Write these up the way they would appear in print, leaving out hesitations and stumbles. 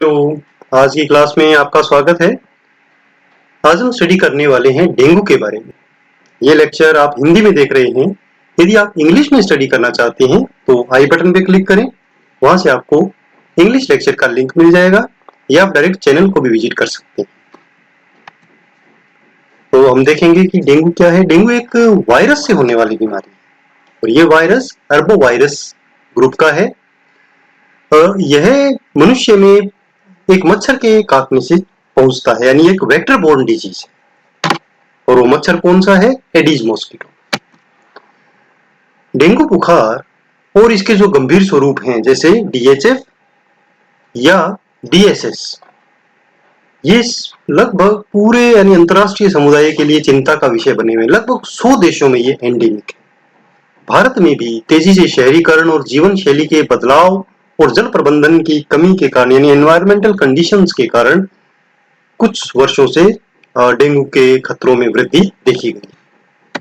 तो आज की क्लास में आपका स्वागत है। आज हम स्टडी करने वाले हैं डेंगू के बारे में। ये लेक्चर आप हिंदी में देख रहे हैं। यदि आप इंग्लिश में स्टडी करना चाहते हैं तो आई बटन पे क्लिक करें। वहां से आपको इंग्लिश लेक्चर का लिंक मिल जाएगा या आप डायरेक्ट चैनल को भी विजिट कर सकते हैं। तो हम देखेंगे कि डेंगू क्या है। डेंगू एक वायरस से होने वाली बीमारी है और ये वायरस अर्बो वायरस ग्रुप का है। यह मनुष्य में एक मच्छर के काटने से पहुंचता है, यानी एक वेक्टर बोर्न डिजीज है। और वो मच्छर कौन सा है? Aedes mosquito. डेंगू बुखार और इसके जो गंभीर स्वरूप हैं जैसे डीएचएफ या डीएसएस, ये लगभग पूरे यानी अंतर्राष्ट्रीय समुदाय के लिए चिंता का विषय बने हुए। लगभग 100 देशों में ये एंडेमिक है। भारत में भी तेजी से शहरीकरण और जीवन शैली के बदलाव और जल प्रबंधन की कमी के कारण यानी एनवायरमेंटल कंडीशंस के कारण कुछ वर्षों से डेंगू के खतरों में वृद्धि देखी गई।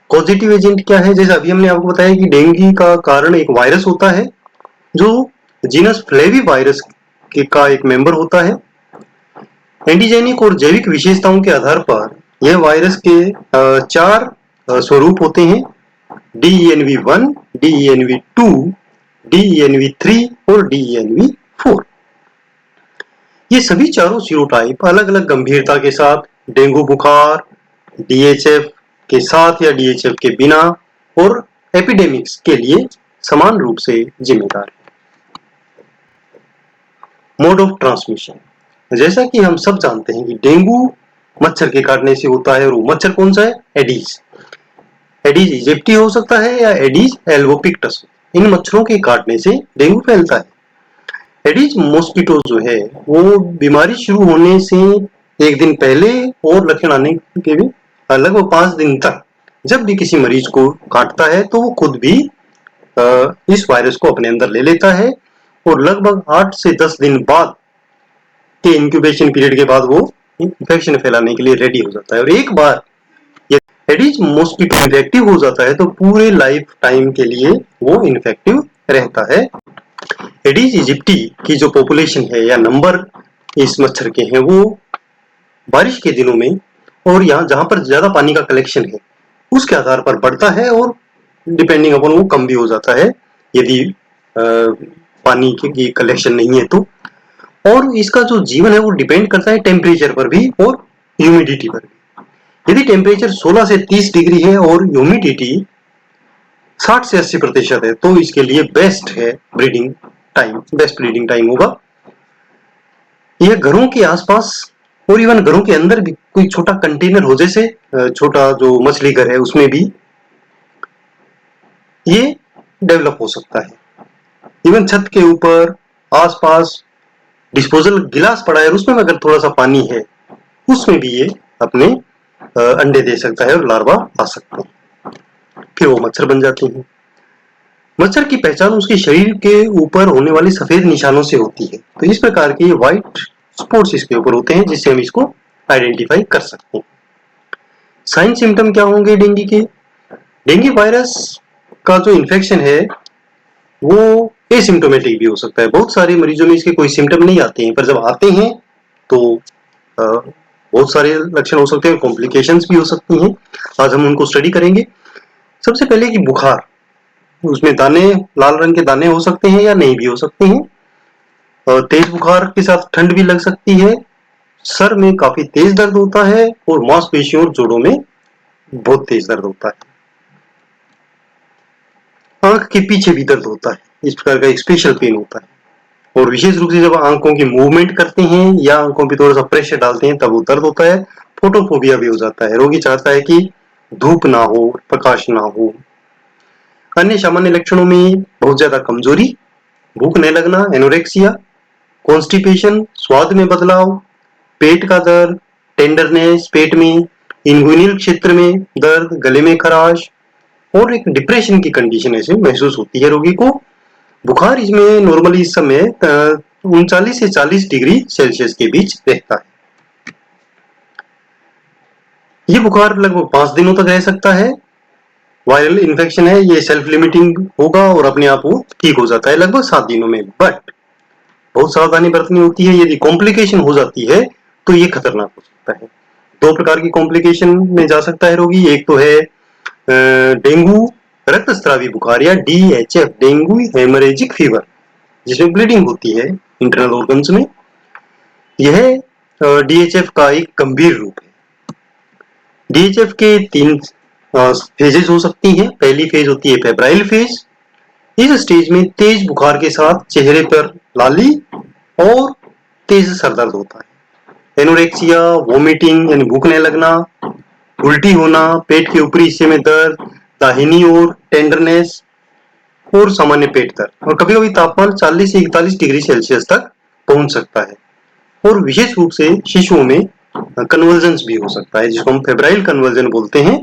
पॉजिटिव एजेंट क्या है? जैसे अभी हमने आपको बताया कि डेंगू का कारण एक वायरस होता है जो जीनस फ्लेवी वायरस का एक मेंबर होता है। एंटीजेनिक और जैविक विशेषताओं के आधार पर यह वायरस के 4 स्वरूप होते हैं: DENV1, DENV2, DENV3 और DENV4। ये सभी चारों सीरोटाइप अलग अलग गंभीरता के साथ डेंगू बुखार, डीएचएफ के साथ या डीएचएफ के बिना और एपिडेमिक्स के लिए समान रूप से जिम्मेदार है। मोड ऑफ ट्रांसमिशन, जैसा कि हम सब जानते हैं कि डेंगू मच्छर के काटने से होता है और वो मच्छर कौन सा है? एडीज। एडीज इजिप्टी हो सकता है या एडीज एल्बोपिक्टस। इन मच्छरों के काटने से डेंगू फैलता है। एडीज मॉस्किटो जो है वो बीमारी शुरू होने से एक दिन पहले और लक्षण आने के भी लगभग 5 दिन तक जब भी किसी मरीज को काटता है तो वो खुद भी इस वायरस को अपने अंदर ले लेता है और लगभग 8 से 10 दिन बाद के इंक्यूबेशन पीरियड के बाद वो इन्फेक्शन फैलाने के लिए रेडी हो जाता है। और एक बार ये एडीज मॉस्किटो इन्फेक्टिव हो जाता है तो पूरे लाइफ टाइम के लिए वो इन्फेक्टिव रहता है। एडीज इजिप्टी की जो पॉपुलेशन है या नंबर इस मच्छर के हैं वो बारिश के दिनों में और यहाँ जहां पर ज्यादा पानी का कलेक्शन है उसके आधार पर बढ़ता है और डिपेंडिंग अपॉन वो कम भी हो जाता है यदि पानी की कलेक्शन नहीं है तो। और इसका जो जीवन है वो डिपेंड करता है टेम्परेचर पर भी और ह्यूमिडिटी पर भी। यदि टेम्परेचर 16 से 30 डिग्री है और ह्यूमिडिटी 60 से 80% है तो इसके लिए बेस्ट ब्रीडिंग टाइम होगा। यह घरों के आसपास और इवन घरों के अंदर भी कोई छोटा कंटेनर हो, जैसे छोटा जो मछली घर है उसमें भी ये डेवलप हो सकता है। इवन छत के ऊपर आसपास डिस्पोजल गिलास पड़ा है और उसमें अगर थोड़ा सा पानी है उसमें भी ये अपने अंडे दे सकता है और लार्वा आ सकते हैं, फिर वो मच्छर बन जाते हैं। मच्छर की पहचान उसके शरीर के ऊपर होने वाली सफेद निशानों से होती है। तो इस प्रकार के व्हाइट स्पॉट्स इसके ऊपर होते हैं जिससे हम इसको आइडेंटिफाई कर सकते हैं। साइन सिम्टम क्या होंगे डेंगू के? डेंगू वायरस का जो इन्फेक्शन है वो एसिम्टोमेटिक भी हो सकता है। बहुत सारे मरीजों में इसके कोई सिम्टम नहीं आते हैं, पर जब आते हैं तो बहुत सारे लक्षण हो सकते हैं, कॉम्प्लिकेशंस भी हो सकती हैं। आज हम उनको स्टडी करेंगे। सबसे पहले कि बुखार, उसमें दाने, लाल रंग के दाने हो सकते हैं या नहीं भी हो सकते हैं। तेज बुखार के साथ ठंड भी लग सकती है। सर में काफी तेज दर्द होता है और मांसपेशियों और जोड़ों में बहुत तेज दर्द होता है। आंख के पीछे भी दर्द होता है, इस प्रकार का एक स्पेशल पेन होता है। और विशेष रूप से जब आंखों की मूवमेंट करते हैं या आंखों पे थोड़ा सा प्रेशर डालते हैं तब वो दर्द होता है। फोटोफोबिया भी हो जाता है। रोगी चाहता है कि धूप ना हो, प्रकाश ना हो। अन्य सामान्य लक्षणों में बहुत ज्यादा कमजोरी, भूख न लगना, एनोरेक्सिया, कॉन्स्टिपेशन, स्वाद में बदलाव, पेट का दर्द, टेंडरनेस पेट में, इंगुइनल क्षेत्र में दर्द, गले में खराश और एक डिप्रेशन की कंडीशन ऐसे महसूस होती है रोगी को। बुखार इसमें नॉर्मली इस समय 39 से 40 डिग्री सेल्सियस के बीच रहता है। ये बुखार लगभग 5 दिनों तक रह सकता है। वायरल इन्फेक्शन है, ये सेल्फ लिमिटिंग होगा और अपने आप वो ठीक हो जाता है लगभग 7 दिनों में। बट बहुत सावधानी बरतनी होती है। यदि कॉम्प्लिकेशन हो जाती है तो ये खतरनाक हो सकता है। दो प्रकार की कॉम्प्लिकेशन में जा सकता है रोगी। एक तो है डेंगू रक्तस्रावी बुखार या DHF, डेंगू हेमरेजिक फीवर, जिसमें ब्लीडिंग होती है इंटरनल ऑर्गन्स में। यह DHF का एक गंभीर रूप है। DHF के 3 फेजेस हो सकती हैं। पहली फेज होती है फेब्राइल फेज। इस स्टेज में तेज बुखार के साथ चेहरे पर लाली और तेज सर दर्द होता है। एनोरेक्सिया, वोमिटिंग यानी भूखने लगना, उल्टी होना, पेट के ऊपरी हिस्से में दर्द, दाहिनी ओर टेंडरनेस और सामान्य पेट दर्द, और कभी कभी तापमान 40 से 41 डिग्री सेल्सियस तक पहुंच सकता है। और विशेष रूप से शिशुओं में कन्वर्जन्स भी हो सकता है, जिसको हम फेब्राइल कन्वर्जन बोलते हैं।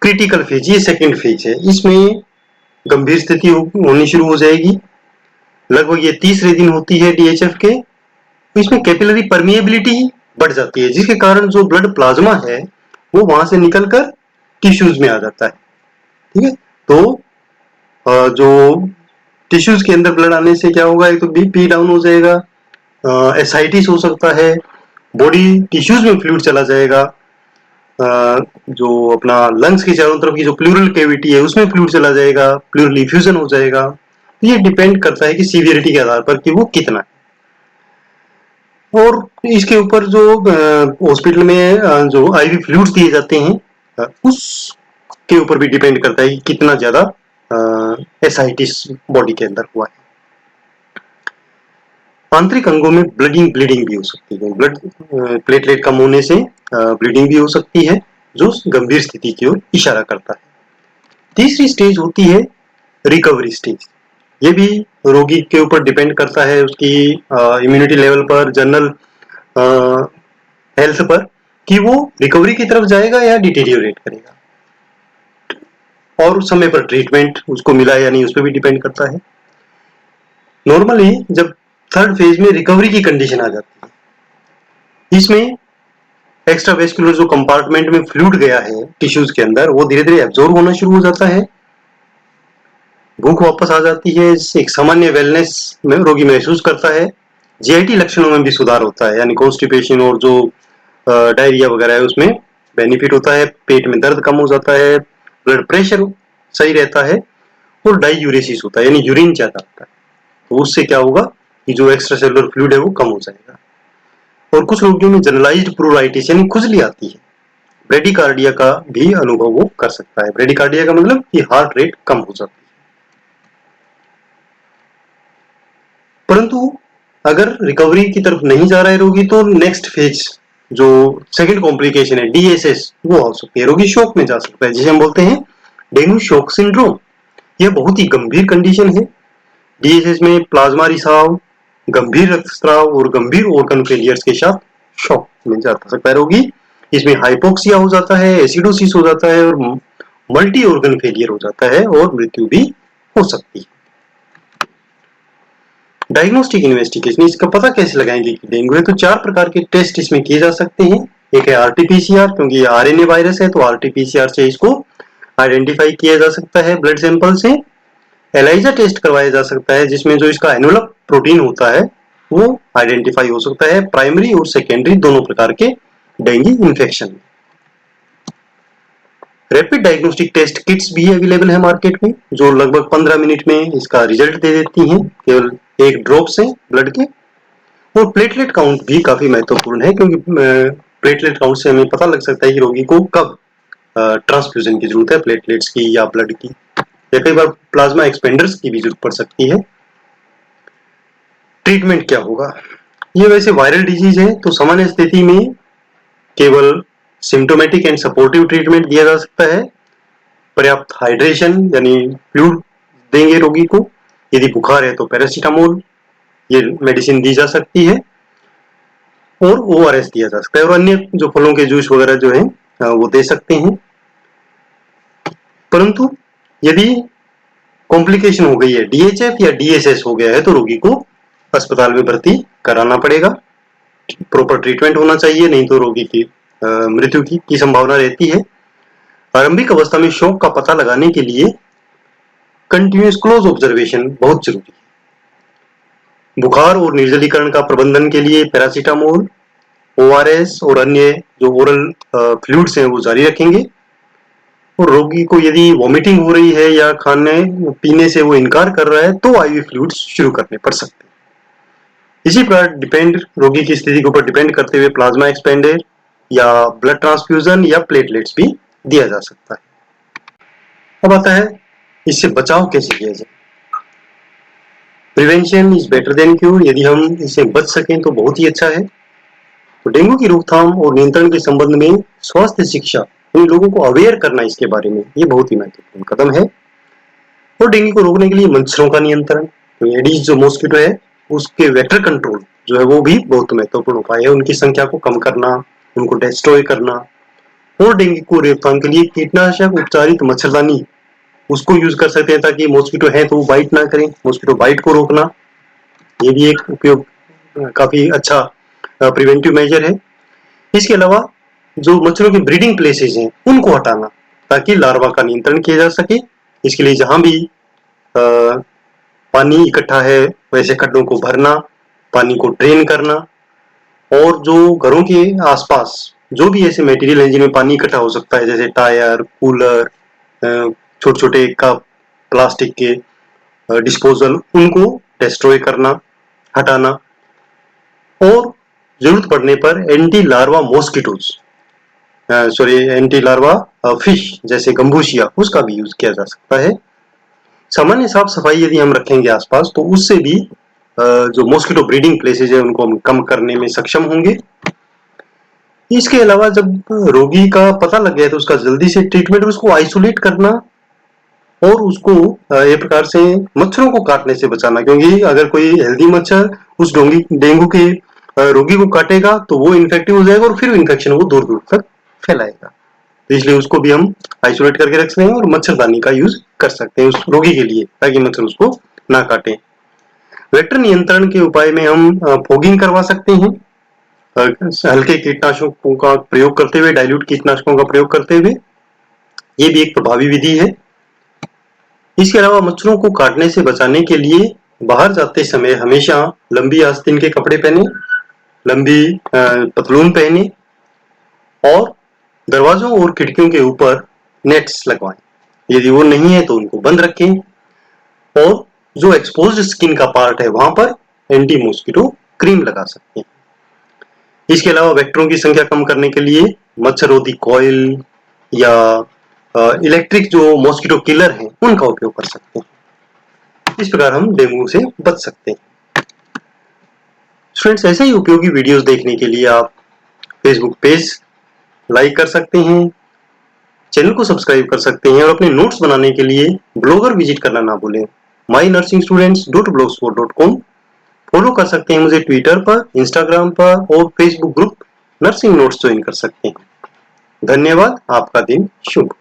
क्रिटिकल फेज, ये सेकेंड फेज है। इसमें गंभीर स्थिति होनी शुरू हो जाएगी। लगभग ये तीसरे दिन होती है DHF के। इसमें कैपिलरी परमिएबिलिटी बढ़ जाती है, जिसके कारण जो ब्लड प्लाज्मा है वो वहां से निकलकर टिश्यूज में आ जाता है। ठीक है, तो जो टिश्यूज के अंदर ब्लड आने से क्या होगा, एक तो BP डाउन हो जाएगा, एसाइटिस हो सकता है, बॉडी टिश्यूज में फ्लूइड चला जाएगा, जो अपना लंग्स के चारों तरफ की जो प्लूरल कैविटी है उसमें फ्लूइड चला जाएगा, प्लूरल इफ्यूजन हो जाएगा। ये डिपेंड करता है कि सीवियरिटी के आधार पर कि वो कितना है। और इसके ऊपर जो हॉस्पिटल में जो IV फ्लूइड्स दिए जाते हैं उसके ऊपर भी डिपेंड करता है कि कितना ज्यादा एसाइटिस बॉडी के अंदर हुआ है। आंतरिक अंगों में ब्लीडिंग भी हो सकती है। ब्लड प्लेटलेट कम होने से ब्लीडिंग भी हो सकती है, जो गंभीर स्थिति की ओर इशारा करता है। तीसरी स्टेज होती है रिकवरी स्टेज। ये भी रोगी के ऊपर डिपेंड करता है, उसकी इम्यूनिटी लेवल पर, जनरल हेल्थ पर, कि वो रिकवरी की तरफ जाएगा या डिटेरियोरेट करेगा, और समय पर ट्रीटमेंट उसको मिला या नहीं उस पर भी डिपेंड करता है। नॉर्मली जब थर्ड फेज में रिकवरी की कंडीशन आ जाती है, इसमें एक्स्ट्रा वेस्कुलर जो कंपार्टमेंट में फ्लूइड गया है टिश्यूज के अंदर, वो धीरे धीरे एब्जॉर्ब होना शुरू हो जाता है, भूख वापस आ जाती है, एक सामान्य वेलनेस में रोगी महसूस करता है। GIT लक्षणों में भी सुधार होता है, यानी कॉन्स्टिपेशन और जो डायरिया वगैरह है उसमें बेनिफिट होता है, पेट में दर्द कम हो जाता है, ब्लड प्रेशर सही रहता है, और डाईयूरेसिस होता है, यानी यूरिन ज्यादा आता है। तो उससे क्या होगा कि जो एक्स्ट्रा सेलुलर फ्लूइड है वो कम हो जाएगा। और कुछ रोगियों में जनरलाइज्ड प्लूराइटिस यानी खुजली आती है। ब्रेडिकार्डिया का भी अनुभव वो कर सकता है। ब्रेडिकार्डिया का मतलब कि हार्ट रेट कम हो जाती है। परंतु अगर रिकवरी की तरफ नहीं जा रहा है रोगी, तो नेक्स्ट फेज जो सेकंड कॉम्प्लिकेशन है DSS, वो हो सकती है। रोगी शॉक में जा सकता है, जिसे हम बोलते हैं डेंगू शॉक सिंड्रोम। यह बहुत ही गंभीर कंडीशन है। DSS में प्लाज्मा रिसाव, गंभीर रक्तस्राव और गंभीर ऑर्गन फेलियर्स के साथ शॉक में जा सकता है रोगी। इसमें हाइपोक्सिया हो जाता है, एसिडोसिस हो जाता है, और मल्टी ऑर्गन फेलियर हो जाता है, और मृत्यु भी हो सकती है। डायग्नोस्टिक इन्वेस्टिगेशन, इसका पता कैसे लगाएंगे कि डेंगू है, तो 4 प्रकार के टेस्ट इसमें किए जा सकते हैं। एक है RT-PCR, क्योंकि ये RNA वायरस है तो RT-PCR से इसको आइडेंटिफाई किया जा सकता है ब्लड सैंपल से। एलाइजा टेस्ट करवाया जा सकता है, जिसमें जो इसका एनुलप प्रोटीन होता है वो आइडेंटिफाई हो सकता है प्राइमरी और सेकेंडरी दोनों प्रकार के डेंगू इन्फेक्शन में। रैपिड डायग्नोस्टिक टेस्ट किट्स भी अवेलेबल है मार्केट में, जो लगभग 15 मिनट में इसका रिजल्ट दे देती हैं, केवल एक ड्रॉप से ब्लड के। और प्लेटलेट काउंट भी काफी महत्वपूर्ण है, क्योंकि प्लेटलेट काउंट से हमें पता लग सकता है कि रोगी को कब ट्रांसफ्यूजन की जरूरत है, प्लेटलेट्स की या ब्लड की, या कई बार प्लाज्मा एक्सपेंडर्स की भी जरूरत पड़ सकती है। ट्रीटमेंट क्या होगा? ये वैसे वायरल डिजीज है, तो सामान्य स्थिति में केवल सिम्टोमेटिक एंड सपोर्टिव ट्रीटमेंट दिया जा सकता है। पर्याप्त हाइड्रेशन यानी फ्लूइड देंगे रोगी को। यदि बुखार है तो पैरासीटामोल ये मेडिसिन दी जा सकती है, और ORS दिया जा सकता है, और अन्य जो फलों के जूस वगैरह जो है वो दे सकते हैं। परंतु यदि कॉम्प्लिकेशन हो गई है, DHF या DSS हो गया है, तो रोगी को अस्पताल में भर्ती कराना पड़ेगा। प्रॉपर ट्रीटमेंट होना चाहिए, नहीं तो रोगी की मृत्यु की संभावना रहती है। आरंभिक अवस्था में शॉक का पता लगाने के लिए कंटिन्यूअस क्लोज ऑब्जर्वेशन बहुत जरूरी है। बुखार और निर्जलीकरण का प्रबंधन के लिए पैरासीटामोल, ORS और अन्य जो ओरल फ्लूइड्स हैं वो जारी रखेंगे। और रोगी को यदि वॉमिटिंग हो रही है या खाने पीने से वो इनकार कर रहा है तो IV फ्लूइड्स शुरू करने पड़ सकते हैं। इसी पर रोगी की स्थिति के ऊपर डिपेंड करते हुए प्लाज्मा एक्सपेंडर या ब्लड ट्रांसफ्यूजन या प्लेटलेट्स भी दिया जा सकता है। अब आता है इससे बचाव कैसे किया जाए। Prevention is better than cure. यदि हम इससे बच सकें तो बहुत ही अच्छा है। तो डेंगू की रोकथाम और नियंत्रण के संबंध में स्वास्थ्य शिक्षा, उन लोगों को अवेयर करना इसके बारे में, ये बहुत ही महत्वपूर्ण कदम है। और डेंगू को रोकने के लिए मच्छरों का नियंत्रण, तो एडीज जो मॉस्किटो है उसके वेक्टर कंट्रोल जो है वो भी बहुत महत्वपूर्ण उपाय है। उनकी संख्या को कम करना, उनको डिस्ट्रॉय करना। और डेंगू को रोकथाम के लिए कीटनाशक उपचारित मच्छरदानी उसको यूज कर सकते हैं ताकि मॉस्किटो है तो वो बाइट ना करें। मॉस्किटो बाइट को रोकना ये भी एक उपयोग काफी अच्छा प्रिवेंटिव मेजर है। इसके अलावा जो मच्छरों के ब्रीडिंग प्लेसेस हैं उनको हटाना ताकि लार्वा का नियंत्रण किया जा सके। इसके लिए जहां भी पानी इकट्ठा है वैसे खड्डों को भरना, पानी को ड्रेन करना। और जो घरों के आसपास जो भी ऐसे मटेरियल है जिनमें पानी इकट्ठा हो सकता है जैसे टायर, कूलर, छोटे छोटे कप, प्लास्टिक के डिस्पोजल, उनको डिस्ट्रॉय करना, हटाना। और जरूरत पड़ने पर anti larva mosquitoes anti larva fish जैसे गंबूशिया उसका भी यूज किया जा सकता है। सामान्य साफ सफाई यदि हम रखेंगे आसपास तो उससे भी जो मॉस्किटो ब्रीडिंग प्लेसेज है उनको हम कम करने में सक्षम होंगे। इसके अलावा जब रोगी का पता लग गया तो उसका जल्दी से ट्रीटमेंट, उसको आइसोलेट करना और उसको एक प्रकार से मच्छरों को काटने से बचाना, क्योंकि अगर कोई हेल्दी मच्छर उस डेंगू के रोगी को काटेगा तो वो इन्फेक्टिव हो जाएगा और फिर इन्फेक्शन वो दूर दूर तक फैलाएगा। तो इसलिए उसको भी हम आइसोलेट करके रख सकते हैं और मच्छरदानी का यूज कर सकते हैं उस रोगी के लिए ताकि मच्छर उसको ना काटे। वेक्टर नियंत्रण के उपाय में हम फॉगिंग करवा सकते हैं हल्के कीटनाशकों का प्रयोग करते हुए, डाइल्यूट कीटनाशकों का प्रयोग करते हुए। ये भी एक प्रभावी विधि है। इसके अलावा मच्छरों को काटने से बचाने के लिए बाहर जाते समय हमेशा लंबी आस्तीन के कपड़े पहने, लंबी पतलून पहने और दरवाजों और खिड़कियों के ऊपर नेट्स लगवाएं। यदि वो नहीं है तो उनको बंद रखें। और जो एक्सपोज्ड स्किन का पार्ट है वहां पर एंटी मॉस्किटो क्रीम लगा सकते हैं। इसके अलावा वेक्टरों की संख्या कम करने के लिए मच्छररोधी कॉइल या इलेक्ट्रिक जो मॉस्किटो किलर हैं उनका उपयोग कर सकते हैं। इस प्रकार हम डेंगू से बच सकते हैं। स्टूडेंट्स, ऐसे ही उपयोगी वीडियोस देखने के लिए आप फेसबुक पेज लाइक कर सकते हैं, चैनल को सब्सक्राइब कर सकते हैं और अपने नोट्स बनाने के लिए ब्लॉगर विजिट करना ना भूलें। mynursingstudents.blogspot.com फॉलो कर सकते हैं मुझे ट्विटर पर, इंस्टाग्राम पर और Facebook group nursing notes join कर सकते हैं। धन्यवाद। आपका दिन शुभ।